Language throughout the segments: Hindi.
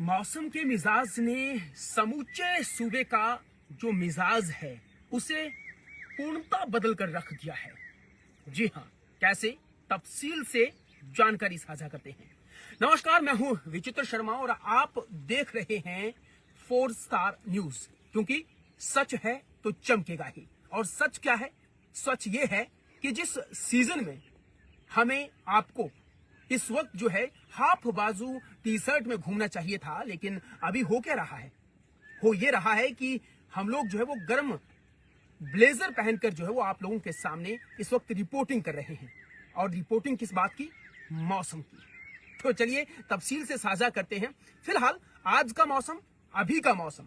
मौसम के मिजाज ने समूचे सूबे का जो मिजाज है उसे पूर्णतः बदल कर रख दिया है। जी हाँ, कैसे, तफसील से जानकारी साझा करते हैं। नमस्कार, मैं हूं विचित्र शर्मा और आप देख रहे हैं 4 स्टार न्यूज, क्योंकि सच है तो चमकेगा ही। और सच क्या है? सच ये है कि जिस सीजन में हमें आपको इस वक्त जो है हाफ बाजू टी शर्ट में घूमना चाहिए था, लेकिन अभी हो क्या रहा है? हो ये रहा है कि हम लोग जो है वो गर्म ब्लेजर पहनकर जो है वो आप लोगों के सामने इस वक्त रिपोर्टिंग कर रहे हैं। और रिपोर्टिंग किस बात की? मौसम की। तो चलिए तफसील से साझा करते हैं। फिलहाल आज का मौसम, अभी का मौसम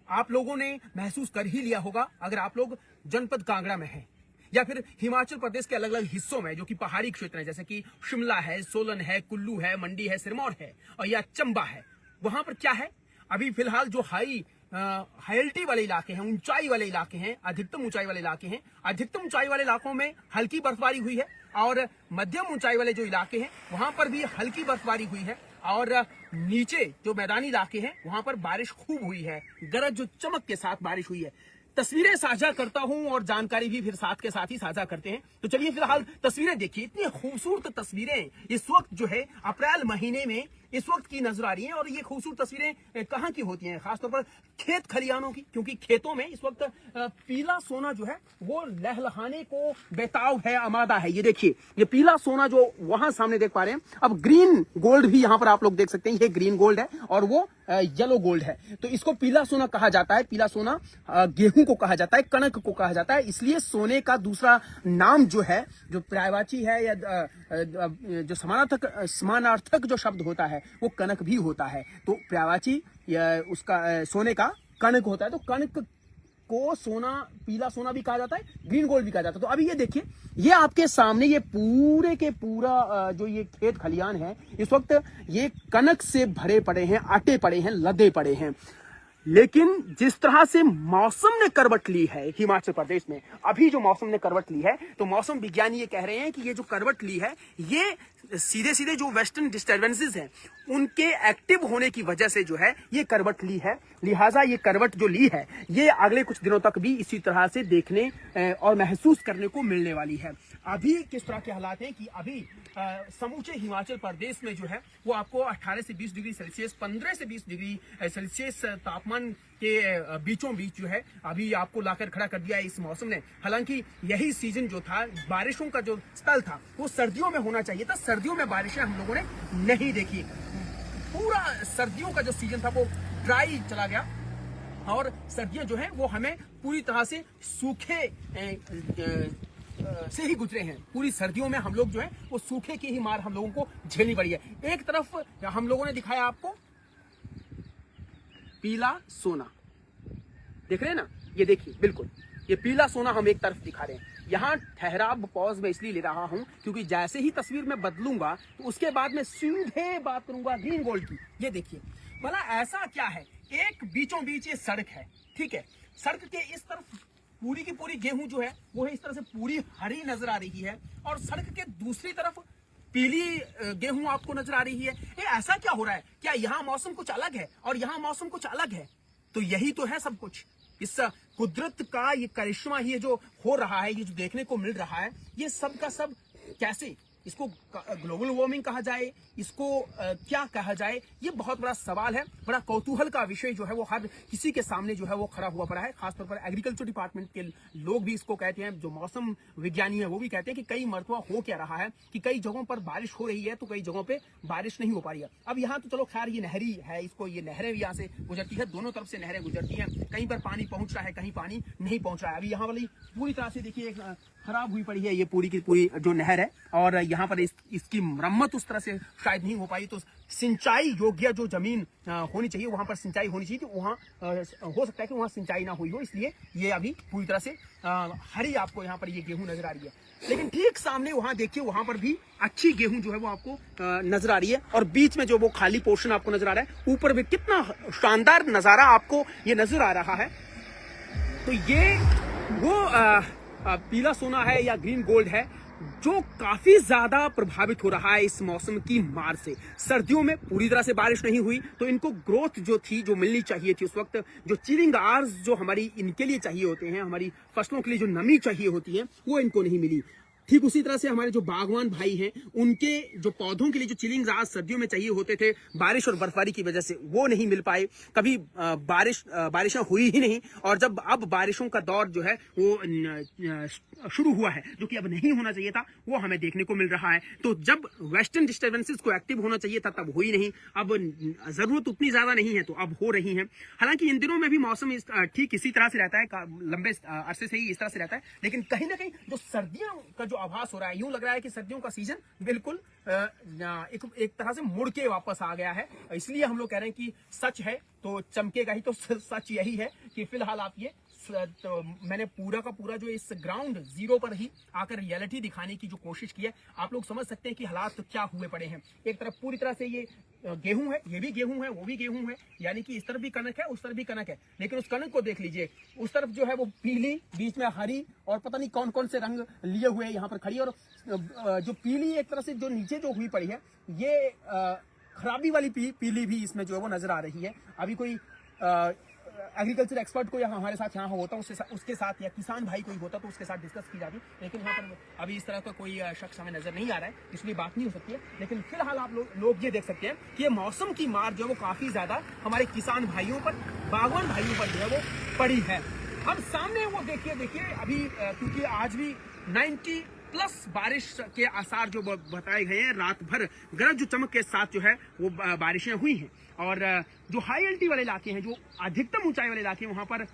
आप लोगों ने महसूस कर ही लिया होगा अगर आप लोग जनपद कांगड़ा में हैं या फिर हिमाचल प्रदेश के अलग अलग हिस्सों में जो कि पहाड़ी क्षेत्र है, जैसे कि शिमला है, सोलन है, कुल्लू है, मंडी है, सिरमौर है और या चंबा है। वहां पर क्या है? अभी फिलहाल जो हाईएल्टी वाले इलाके हैं, ऊंचाई वाले इलाके हैं, अधिकतम ऊंचाई वाले इलाके हैं, अधिकतम ऊंचाई वाले इलाकों में हल्की बर्फबारी हुई है और मध्यम ऊंचाई वाले जो इलाके हैं वहां पर भी हल्की बर्फबारी हुई है। और नीचे जो मैदानी इलाके हैं वहां पर बारिश खूब हुई है, गरज जो चमक के साथ बारिश हुई है। तस्वीरें साझा करता हूं और जानकारी भी फिर साथ के साथ ही साझा करते हैं। तो चलिए फिलहाल तस्वीरें देखिए। इतनी खूबसूरत तस्वीरें इस वक्त जो है अप्रैल महीने में इस वक्त की नजर आ रही हैं। और ये खूबसूरत तस्वीरें कहां की होती हैं? खासतौर पर खेत खलिहानों की, क्योंकि खेतों में इस वक्त पीला सोना जो है वो लहलहाने को बेताब है, आमादा है। ये देखिए, ये पीला सोना जो वहां सामने देख पा रहे हैं, अब ग्रीन गोल्ड भी यहां पर आप लोग देख सकते हैं। ये ग्रीन गोल्ड है और वो येलो गोल्ड है। तो इसको पीला सोना कहा जाता है। पीला सोना गेहूं को कहा जाता है, कणक को कहा जाता है। इसलिए सोने का दूसरा नाम जो है, जो पर्यायवाची है या जो समानार्थक जो शब्द होता है वो कनक भी होता है। तो पर्यायवाची या उसका सोने का कणक होता है। तो कणक को सोना, पीला सोना भी कहा जाता है, ग्रीन गोल्ड भी कहा जाता है। तो अभी ये देखिए, ये आपके सामने ये पूरे के पूरा जो ये खेत खलियान है इस वक्त ये कनक से भरे पड़े हैं, अटे पड़े हैं, लदे पड़े हैं। लेकिन जिस तरह से मौसम ने करवट ली है हिमाचल प्रदेश में, अभी जो मौसम ने करवट ली है, तो मौसम विज्ञानी ये कह रहे हैं कि ये जो करवट ली है ये सीधे सीधे जो वेस्टर्न डिस्टर्बेंसेस हैं उनके एक्टिव होने की वजह से जो है ये करवट ली है। लिहाजा ये करवट जो ली है ये अगले कुछ दिनों तक भी इसी तरह से देखने और महसूस करने को मिलने वाली है। अभी किस तरह के हालात हैं कि अभी समूचे हिमाचल प्रदेश में जो है वो आपको 18 से 20 डिग्री सेल्सियस, 15 से 20 डिग्री सेल्सियस तापमान के बीचों बीच जो है अभी आपको लाकर खड़ा कर दिया है इस मौसम ने। हालांकि यही सीजन जो था, बारिशों का जो स्थल था वो सर्दियों में होना चाहिए था। सर्दियों में बारिशें हम लोगों ने नहीं देखी। पूरा सर्दियों का जो सीजन था वो ड्राई चला गया और सर्दियां जो है वो हमें पूरी तरह से सूखे से ही गुजरे हैं। पूरी सर्दियों में हम लोग जो है वो सूखे की ही मार हम लोगों को झेलनी पड़ी है। एक तरफ हम लोगों ने दिखाया आपको पीला सोना, देख रहे हैं ना? ये देखिए, बिल्कुल ये पीला सोना हम एक तरफ दिखा रहे हैं। यहां ठहराव पॉज में इसलिए ले रहा हूं क्योंकि जैसे ही तस्वीर में बदलूंगा तो उसके बाद में सीधे बात करूंगा ग्रीन गोल्ड की। ये देखिए, भला ऐसा क्या है? एक बीचों बीच ये सड़क है, ठीक है? सड़क के इस तरफ पूरी की पूरी गेहूं जो है वो है इस तरह से पूरी हरी नजर आ रही है और सड़क के दूसरी तरफ पीली गेहूं आपको नजर आ रही है। ये ऐसा क्या हो रहा है? क्या यहाँ मौसम कुछ अलग है और यहाँ मौसम कुछ अलग है? तो यही तो है सब कुछ। इस कुदरत का ये करिश्मा ही जो हो रहा है, ये जो देखने को मिल रहा है, ये सब का सब कैसे, इसको ग्लोबल वार्मिंग कहा जाए, इसको क्या कहा जाए, ये बहुत बड़ा सवाल है। बड़ा कौतूहल का विषय जो है वो हर किसी के सामने जो है वो खड़ा हुआ पड़ा है। खासतौर पर एग्रीकल्चर डिपार्टमेंट के लोग भी इसको कहते हैं, जो मौसम विज्ञानी है वो भी कहते हैं कि कई मरतबा हो क्या रहा है कि कई जगहों पर बारिश हो रही है तो कई जगहों पे बारिश नहीं हो पा रही है। अब यहाँ तो चलो खैर ये नहरी है, इसको ये नहरें यहाँ से गुजरती है, दोनों तरफ से नहरें गुजरती हैं। कहीं पर पानी पहुंच रहा है, कहीं पानी नहीं पहुंच रहा है। अभी यहाँ वाली पूरी तरह से देखिए खराब हुई पड़ी है ये पूरी की पूरी जो नहर है और यहाँ पर इसकी मरम्मत उस तरह से शायद नहीं हो पाई। तो सिंचाई योग्य जो जमीन होनी चाहिए, वहां पर सिंचाई होनी चाहिए, तो वहां हो सकता है कि वहां सिंचाई ना हुई हो, इसलिए ये अभी पूरी तरह से हरी आपको यहाँ पर ये गेहूं नजर आ रही है। लेकिन ठीक सामने वहां देखिए, वहां पर भी अच्छी गेहूं जो है वो आपको नजर आ रही है और बीच में जो वो खाली पोर्शन आपको नजर आ रहा है, ऊपर भी कितना शानदार नजारा आपको ये नजर आ रहा है। तो ये वो पीला सोना है या ग्रीन गोल्ड है जो काफी ज्यादा प्रभावित हो रहा है इस मौसम की मार से। सर्दियों में पूरी तरह से बारिश नहीं हुई तो इनको ग्रोथ जो थी, जो मिलनी चाहिए थी उस वक्त, जो चिलिंग आवर्स जो हमारी इनके लिए चाहिए होते हैं, हमारी फसलों के लिए जो नमी चाहिए होती है, वो इनको नहीं मिली। ठीक उसी तरह से हमारे जो बागवान भाई हैं, उनके जो पौधों के लिए जो चिलिंग राज सर्दियों में चाहिए होते थे, बारिश और बर्फबारी की वजह से वो नहीं मिल पाए। कभी बारिशें हुई ही नहीं, और जब अब बारिशों का दौर जो है वो शुरू हुआ है, जो कि अब नहीं होना चाहिए था, वो हमें देखने को मिल रहा है। तो जब वेस्टर्न डिस्टर्बेंसेस को एक्टिव होना चाहिए था तब हुई नहीं, अब जरूरत उतनी ज्यादा नहीं है तो अब हो रही है। हालांकि इन दिनों में भी मौसम ठीक इसी तरह से रहता है, लंबे अरसे से ही इस तरह से रहता है, लेकिन कहीं ना कहीं जो सर्दियों का आभास हो रहा है, यूं लग रहा है कि सर्दियों का सीजन बिल्कुल एक तरह से मुड़ के वापस आ गया है। इसलिए हम लोग कह रहे हैं कि सच है तो चमकेगा ही। तो सच यही है कि फिलहाल आप ये तो मैंने पूरा का पूरा जो इस ग्राउंड जीरो पर ही आकर रियलिटी दिखाने की जो कोशिश की है, आप लोग समझ सकते हैं कि हालात क्या हुए पड़े हैं। एक तरफ पूरी तरह से ये गेहूं है, ये भी गेहूं है, वो भी गेहूं है, यानी कि इस तरफ भी कनक है, उस तरफ भी कनक है। लेकिन उस कनक को देख लीजिए, उस तरफ जो है वो पीली, बीच में हरी, और पता नहीं कौन कौन से रंग लिए हुए यहाँ पर खड़ी। और जो पीली एक तरह से जो नीचे जो हुई पड़ी है, ये खराबी वाली पीली भी इसमें जो है वो नजर आ रही है। अभी कोई एग्रीकल्चर एक्सपर्ट को यहाँ हमारे साथ यहाँ होता, उसके साथ या किसान भाई कोई होता तो उसके साथ डिस्कस की जाती, लेकिन यहाँ पर अभी इस तरह का कोई शख्स हमें नजर नहीं आ रहा है, इसलिए बात नहीं हो सकती है। लेकिन फिलहाल आप लोग ये देख सकते हैं कि ये मौसम की मार जो है वो काफी ज्यादा हमारे किसान भाइयों पर, बागवान भाइयों पर जो है वो पड़ी है। अब सामने वो देखिए अभी क्योंकि आज भी 90+ बारिश के आसार जो बताए गए हैं, रात भर गरज जो चमक के साथ जो है वो बारिशें हुई हैं। और जो हाई एल्टी वाले इलाके हैं, जो अधिकतम ऊंचाई वाले इलाके हैं, वहां पर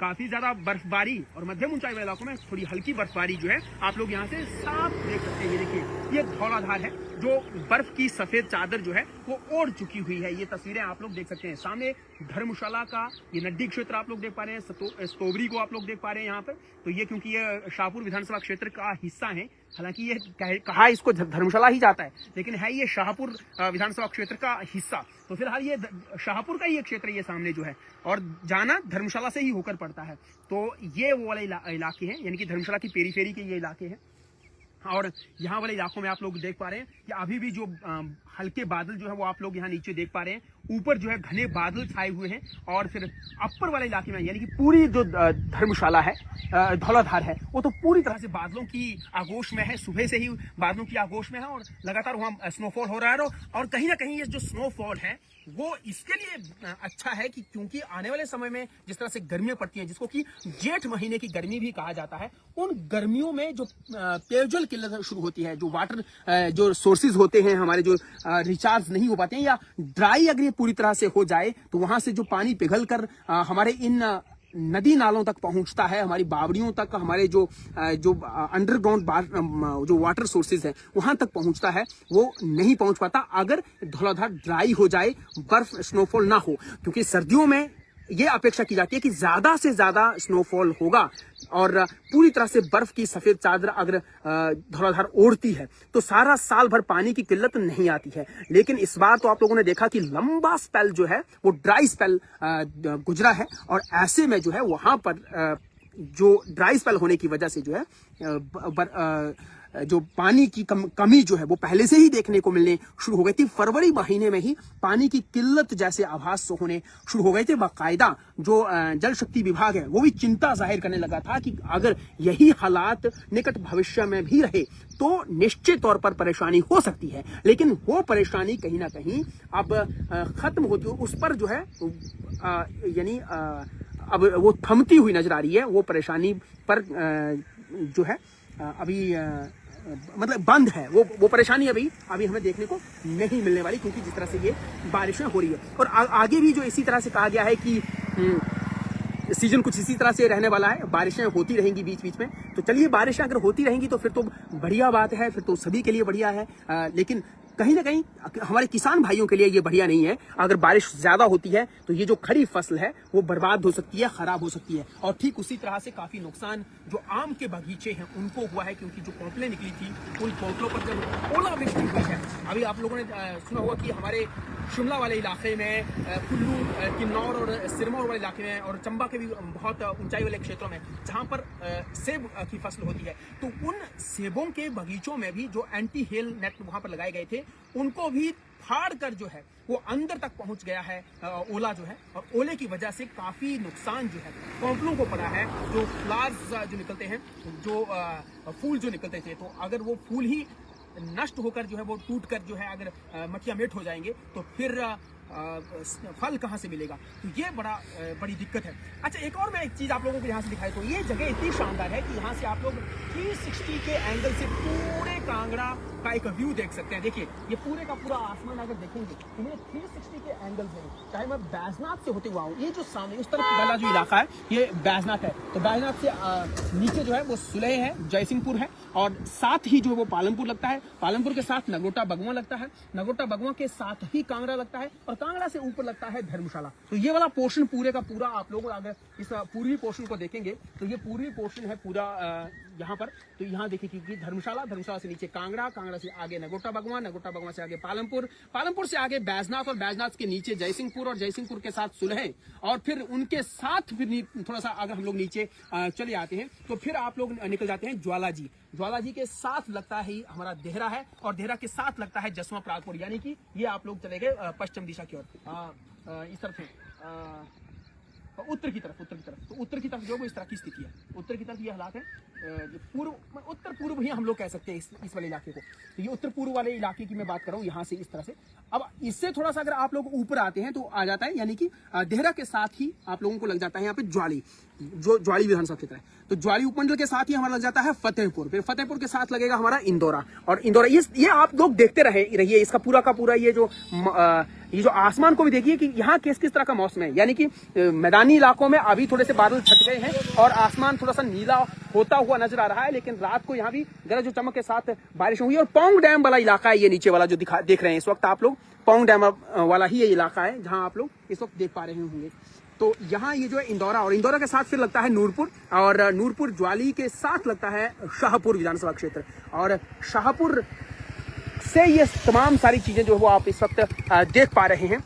काफी ज्यादा बर्फबारी, और मध्यम ऊंचाई वाले इलाकों में थोड़ी हल्की बर्फबारी जो है आप लोग यहाँ से साफ देख सकते हैं। ये देखिए, ये धौलाधार है, जो बर्फ की सफेद चादर जो है वो ओढ़ चुकी हुई है। ये तस्वीरें आप लोग देख सकते हैं। सामने धर्मशाला का ये नड्डी क्षेत्र आप लोग देख पा रहे हैं, स्तोवरी को आप लोग देख पा रहे हैं यहाँ पर। तो ये क्योंकि ये शाहपुर विधानसभा क्षेत्र का हिस्सा है, हालांकि ये कहा इसको धर्मशाला ही जाता है, लेकिन है ये शाहपुर विधानसभा क्षेत्र का हिस्सा। तो फिलहाल ये शाहपुर का ही एक क्षेत्र ये सामने जो है, और जाना धर्मशाला से ही होकर पड़ता है। तो ये वो वाले इलाके हैं, यानी कि धर्मशाला की पेरीफेरी के ये इलाके हैं। और यहाँ वाले इलाकों में आप लोग देख पा रहे हैं कि अभी भी जो हल्के बादल जो है वो आप लोग यहाँ नीचे देख पा रहे हैं, ऊपर जो है घने बादल छाए हुए हैं। और फिर अपर वाले इलाके में, यानी कि पूरी जो धर्मशाला है, धौलाधार है, वो तो पूरी तरह से बादलों की आगोश में है। सुबह से ही बादलों की आगोश में है और लगातार वहाँ स्नोफॉल हो रहा है। और कहीं ना कहीं ये जो स्नोफॉल है वो इसके लिए अच्छा है कि क्योंकि आने वाले समय में जिस तरह से गर्मियां पड़ती हैं, जिसको कि जेठ महीने की गर्मी भी कहा जाता है, उन गर्मियों में जो पेयजल किल्लत शुरू होती है, जो वाटर जो सोर्सेज होते हैं हमारे, जो रिचार्ज नहीं हो पाते हैं, या ड्राई अगर ये पूरी तरह से हो जाए तो वहां से जो पानी पिघल कर हमारे इन नदी नालों तक पहुंचता है, हमारी बावड़ियों तक, हमारे जो अंडरग्राउंड जो वाटर सोर्सेज है वहां तक पहुंचता है, वो नहीं पहुंच पाता अगर धौलाधार ड्राई हो जाए, बर्फ स्नोफॉल ना हो। क्योंकि सर्दियों में ये अपेक्षा की जाती है कि ज्यादा से ज्यादा स्नोफॉल होगा और पूरी तरह से बर्फ की सफेद चादर अगर धौलाधार ओढ़ती है तो सारा साल भर पानी की किल्लत नहीं आती है। लेकिन इस बार तो आप लोगों ने देखा कि लंबा स्पेल जो है वो ड्राई स्पेल गुजरा है, और ऐसे में जो है वहां पर जो ड्राई स्पेल होने की वजह से जो है जो पानी की कमी जो है वो पहले से ही देखने को मिलने शुरू हो गई थी। फरवरी महीने में ही पानी की किल्लत जैसे आभास होने शुरू हो गए थे। बाकायदा जो जल शक्ति विभाग है वो भी चिंता जाहिर करने लगा था कि अगर यही हालात निकट भविष्य में भी रहे तो निश्चित तौर पर परेशानी हो सकती है। लेकिन वो परेशानी कहीं ना कहीं अब खत्म होती, उस पर जो है यानी अब वो थमती हुई नजर आ रही है। वो परेशानी पर जो है अभी मतलब बंद है, वो परेशानी अभी हमें देखने को नहीं मिलने वाली, क्योंकि जिस तरह से ये बारिशें हो रही है। और आगे भी जो इसी तरह से कहा गया है कि सीजन कुछ इसी तरह से रहने वाला है, बारिशें होती रहेंगी बीच बीच में। तो चलिए, बारिशें अगर होती रहेंगी तो फिर तो बढ़िया बात है, फिर तो सभी के लिए बढ़िया है। लेकिन कहीं ना कहीं हमारे किसान भाइयों के लिए ये बढ़िया नहीं है। अगर बारिश ज्यादा होती है तो ये जो खड़ी फसल है वो बर्बाद हो सकती है, खराब हो सकती है। और ठीक उसी तरह से काफी नुकसान जो आम के बगीचे हैं उनको हुआ है, क्योंकि जो पोटलें निकली थी उन पोटलों पर जब ओलावृष्टि हुई है, अभी आप लोगों ने सुना होगा कि हमारे शिमला वाले इलाके में, कुल्लू, किन्नौर और सिरमौर वाले इलाके में और चंबा के भी बहुत ऊंचाई वाले क्षेत्रों में जहां पर सेब की फसल होती है, तो उन सेबों के बगीचों में भी जो एंटी हेल नेट वहां पर लगाए गए थे उनको भी फाड़ कर जो है वो अंदर तक पहुंच गया है ओला जो है। और ओले की वजह से काफी नुकसान जो है पोटलों को पड़ा है। जो फ्लावर्स जो निकलते हैं, जो फूल जो निकलते थे, तो अगर वो फूल ही नष्ट होकर जो है वो टूट कर जो है अगर मटिया मेट हो जाएंगे तो फिर फल कहाँ से मिलेगा। तो ये बड़ी दिक्कत है। अच्छा, एक और मैं एक चीज आप लोगों को यहाँ से दिखाई, तो ये जगह इतनी शानदार है कि यहाँ से आप लोग 360 के एंगल से पूरे कांगड़ा का एक व्यू देख सकते हैं। देखिए, ये पूरे का पूरा आसमान अगर देखेंगे तो ये 360 के एंगल है। चाहे मैं बैजनाथ से होते हुआ हूँ, ये जो सामने उस तरफ वाला जो इलाका है ये बैजनाथ है, तो बैजनाथ से नीचे जो है वो सुलह है, जयसिंहपुर है, और साथ ही जो वो पालमपुर लगता है, पालमपुर के साथ नगोटा बगवा लगता है, नगोटा बगवा के साथ ही कांगड़ा लगता है, और कांगड़ा से ऊपर लगता है धर्मशाला। तो ये वाला पोर्शन पूरे का पूरा आप लोग अगर इस पूर्वी पोर्शन को देखेंगे तो ये पूर्वी पोर्शन है पूरा यहाँ पर। तो यहाँ देखिए कि धर्मशाला, धर्मशाला से नीचे कांगड़ा, कांगड़ा से आगे नगोटा बगवा, नगोटा बगवा से आगे पालमपुर, पालमपुर से आगे बैजनाथ, और बैजनाथ के नीचे जयसिंहपुर, और जयसिंहपुर के साथ सुलह, और फिर उनके साथ फिर थोड़ा सा अगर हम लोग नीचे चले आते हैं तो फिर आप लोग निकल जाते हैं ज्वालाजी। ज्वालाजी के साथ लगता है हमारा देहरा है, और देहरा के साथ लगता है जसवा प्रागपुर, यानी कि ये आप लोग चले गए पश्चिम दिशा की ओर, इस तरफ है उत्तर की तरफ। तो उत्तर की तरफ जो इस तरह की स्थिति है, उत्तर की तरफ ये हालात है। पूर्व, उत्तर पूर्व ही हम लोग कह सकते हैं इस वाले इलाके को। तो ये उत्तर पूर्व वाले इलाके की मैं बात कर रहा हूँ, यहाँ से इस तरह से। अब इससे थोड़ा सा अगर आप लोग ऊपर आते हैं तो आ जाता है, यानी कि देहरा के साथ ही आप लोगों को लग जाता है यहाँ पे ज्वाली, जो ज्वाली विधानसभा क्षेत्र है। तो ज्वाली उपमंडल के साथ ही हमारा लग जाता है फतेहपुर, फिर फतेहपुर के साथ लगेगा हमारा इंदौरा, और इंदौरा ये आप लोग देखते रहिए इसका पूरा का पूरा ये जो आसमान को भी देखिए कि यहाँ किस तरह का मौसम है। यानी कि मैदानी इलाकों में अभी थोड़े से बादल छट गए हैं और आसमान थोड़ा सा नीला होता हुआ नजर आ रहा है, लेकिन रात को यहाँ भी गरज और चमक के साथ बारिश हुई। और पौंग डैम वाला इलाका है ये नीचे वाला जो देख रहे हैं इस वक्त आप लोग, पौंग डैम वाला ही ये इलाका है जहाँ आप लोग इस वक्त देख पा रहे होंगे। तो यहाँ ये जो है इंदौरा, और इंदौरा के साथ फिर लगता है नूरपुर, और नूरपुर ज्वाली के साथ लगता है शाहपुर विधानसभा क्षेत्र, और शाहपुर से ये तमाम सारी चीजें जो है वो आप इस वक्त देख पा रहे हैं।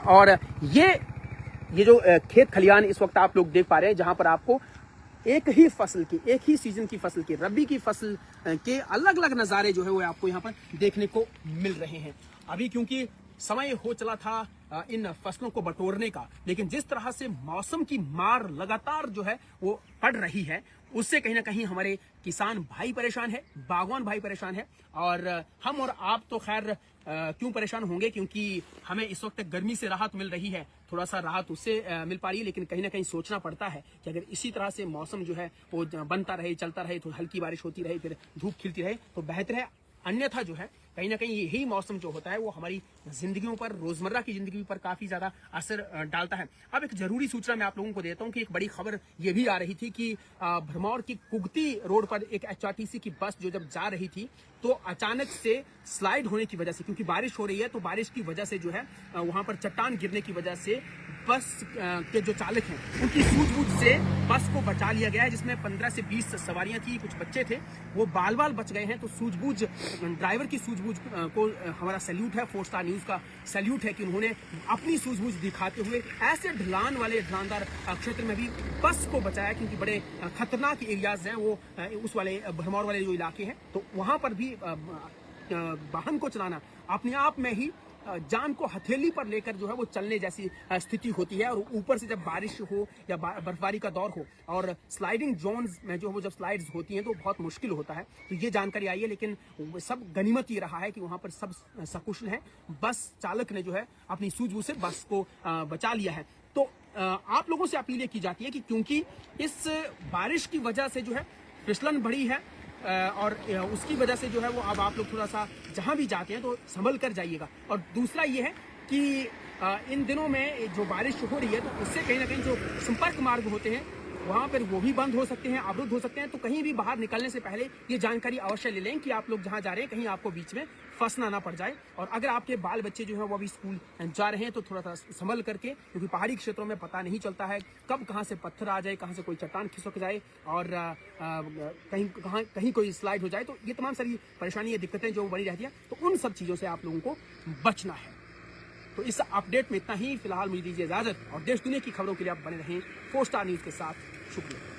और ये जो खेत खलियान इस वक्त आप लोग देख पा रहे हैं, जहां पर आपको एक ही फसल की, एक ही सीजन की फसल की, रबी की फसल के अलग अलग नज़ारे जो है वो आपको यहाँ पर देखने को मिल रहे हैं। अभी क्योंकि समय हो चला था इन फसलों को बटोरने का, लेकिन जिस तरह से मौसम की मार लगातार जो है वो पड़ रही है, उससे कहीं ना कहीं हमारे किसान भाई परेशान है, बागवान भाई परेशान है। और हम और आप तो खैर क्यों परेशान होंगे, क्योंकि हमें इस वक्त गर्मी से राहत मिल रही है, थोड़ा सा राहत उससे मिल पा रही है, लेकिन कहीं ना कहीं सोचना पड़ता है कि अगर इसी तरह से मौसम जो है वो बनता रहे, चलता रहे, तो हल्की बारिश होती रहे, फिर धूप खिलती रहे तो बेहतर है। अन्यथा जो है कहीं ना कहीं यही मौसम जो होता है वो हमारी जिंदगियों पर, रोजमर्रा की जिंदगी पर काफी ज्यादा असर डालता है। अब एक जरूरी सूचना मैं आप लोगों को देता हूं कि एक बड़ी खबर ये भी आ रही थी कि भरमौर की कुगती रोड पर एक HRTC की बस जो जब जा रही थी तो अचानक से स्लाइड होने की वजह से, क्योंकि बारिश हो रही है तो बारिश की वजह से जो है वहां पर चट्टान गिरने की वजह से बस के जो चालक हैं उनकी सूझबूझ से बस को बचा लिया गया है, जिसमें 15 से 20 सवारियां थी, कुछ बच्चे थे, वो बाल बाल बच गए हैं। तो सूझबूझ, ड्राइवर की सूझबूझ को हमारा सैल्यूट है, 4 स्टार न्यूज का सैल्यूट है कि उन्होंने अपनी सूझबूझ दिखाते हुए ऐसे ढलान वाले ढलानदार क्षेत्र में भी बस को बचाया, क्योंकि बड़े खतरनाक एरियाज हैं वो उस वाले भरमौर वाले जो इलाके हैं, तो वहां पर भी वाहन को चलाना अपने आप में ही जान को हथेली पर लेकर जो है वो चलने जैसी स्थिति होती है। और ऊपर से जब बारिश हो या बर्फबारी का दौर हो और स्लाइडिंग जोन्स में जो वो जब स्लाइड्स होती हैं तो बहुत मुश्किल होता है। तो ये जानकारी आई है, लेकिन सब गनीमत ये रहा है कि वहां पर सब सकुशल हैं, बस चालक ने जो है अपनी सूझबूझ से बस को बचा लिया है। तो आप लोगों से अपील की जाती है कि क्योंकि इस बारिश की वजह से जो है फिसलन बढ़ी है और उसकी वजह से जो है वो अब आप लोग थोड़ा सा जहां भी जाते हैं तो संभल कर जाइएगा। और दूसरा ये है कि इन दिनों में जो बारिश हो रही है तो उससे कहीं ना कहीं जो संपर्क मार्ग होते हैं वहां पर वो भी बंद हो सकते हैं, अवरुद्ध हो सकते हैं। तो कहीं भी बाहर निकलने से पहले ये जानकारी अवश्य ले लें कि आप लोग जहां जा रहे हैं कहीं आपको बीच में फंसना ना पड़ जाए। और अगर आपके बाल बच्चे जो है वो अभी स्कूल जा रहे हैं तो थोड़ा सा संभल करके, क्योंकि पहाड़ी क्षेत्रों में पता नहीं चलता है कब कहां से पत्थर आ जाए, कहां से कोई चट्टान खिसक जाए और कहीं कोई स्लाइड हो जाए। तो ये तमाम सारी परेशानी, दिक्कतें जो बनी रहती है, तो उन सब चीजों से आप लोगों को बचना है। तो इस अपडेट में इतना ही। फिलहाल मुझे दीजिए इजाजत और देश दुनिया की खबरों के लिए आप बने रहें 4 स्टार न्यूज के साथ। शुक्रिया।